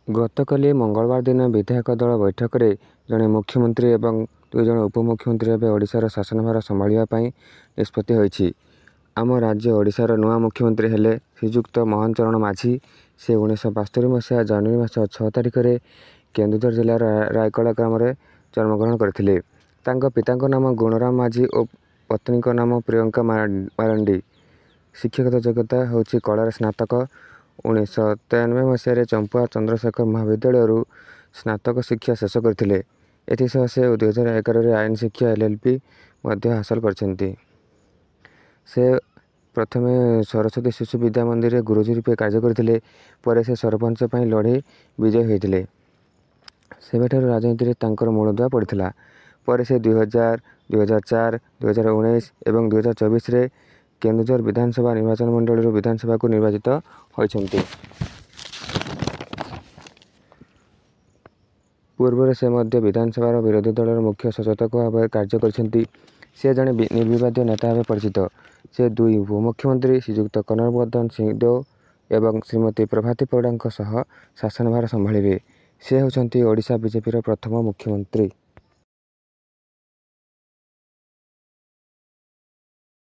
ଗତକାଲି ମଙ୍ଗଳବାର ଦିନ ବିଧାୟକ ଦଳ ବୈଠକରେ ଜଣେ ମୁଖ୍ୟମନ୍ତ୍ରୀ ଏବଂ 2 ଜଣ ଉପମୁଖ୍ୟମନ୍ତ୍ରୀ ଭାବେ ଓଡ଼ିଶାର ଶାସନଭାର ସମ୍ଭାଳିବା ପାଇଁ ନିଷ୍ପତ୍ତି ହୋଇଛି। ଆମ ରାଜ୍ୟ ଓଡ଼ିଶାର ନୂଆ ମୁଖ୍ୟମନ୍ତ୍ରୀ ହେଲେ ଶ୍ରୀଯୁକ୍ତ ମୋହନ ଚରଣ ମାଝୀ। ସେ 1972 ମସିହା ଜାନୁଆରୀ ମାସ 6 ତାରିଖରେ କେନ୍ଦୁଝର ଜିଲ୍ଲାର ରାୟକଳା ଗ୍ରାମରେ ଜନ୍ମଗ୍ରହଣ କରିଥିଲେ। ତାଙ୍କ ପିତାଙ୍କ ନାମ ଗୁଣରାମ ମାଝୀ ଓ ପତ୍ନୀଙ୍କ ନାମ ପ୍ରିୟଙ୍କା ମାରାଣ୍ଡି। ଶିକ୍ଷାଗତ ଯୋଗ୍ୟତା ହେଉଛି କଳାରେ ସ୍ନାତକ। 1993 ମସିହାରେ ଚମ୍ପୁଆ ଚନ୍ଦ୍ରଶେଖର ମହାବିଦ୍ୟାଳୟରୁ ସ୍ନାତକ ଶିକ୍ଷା ଶେଷ କରିଥିଲେ। ଏଥିସହ ସେ 2011ରେ ଆଇନ ଶିକ୍ଷା LLB ମଧ୍ୟ ହାସଲ କରିଛନ୍ତି। ସେ ପ୍ରଥମେ ସରସ୍ୱତୀ ଶିଶୁ ବିଦ୍ୟା ମନ୍ଦିରରେ ଗୁରୁଜୀ ରୂପେ କାର୍ଯ୍ୟ କରିଥିଲେ। ପରେ ସେ ସରପଞ୍ଚ ପାଇଁ ଲଢ଼ି ବିଜୟୀ ହୋଇଥିଲେ। ସେବେଠାରୁ ରାଜନୀତିରେ ତାଙ୍କର ମୂଳଦୁଆ ପଡ଼ିଥିଲା। ପରେ ସେ 2000, 2004, 2019 ଏବଂ 2024ରେ କେନ୍ଦୁଝର ବିଧାନସଭା ନିର୍ବାଚନ ମଣ୍ଡଳୀରୁ ବିଧାନସଭାକୁ ନିର୍ବାଚିତ ହୋଇଛନ୍ତି। ପୂର୍ବରେ ସେ ମଧ୍ୟ ବିଧାନସଭାର ବିରୋଧୀ ଦଳର ମୁଖ୍ୟ ସଚେତକ ଭାବରେ କାର୍ଯ୍ୟ କରିଛନ୍ତି। ସେ ଜଣେ ନିର୍ବିବାଦୀୟ ନେତା ଭାବେ ପରିଚିତ। ସେ 2 ଉପମୁଖ୍ୟମନ୍ତ୍ରୀ ଶ୍ରୀଯୁକ୍ତ କନକବର୍ଦ୍ଧନ ସିଂହଦେଓ ଏବଂ ଶ୍ରୀମତୀ ପ୍ରଭାତୀ ପରିଡ଼ାଙ୍କ ସହ ଶାସନଭାର ସମ୍ଭାଳିବେ। ସେ ହେଉଛନ୍ତି ଓଡ଼ିଶା ବିଜେପିର ପ୍ରଥମ ମୁଖ୍ୟମନ୍ତ୍ରୀ।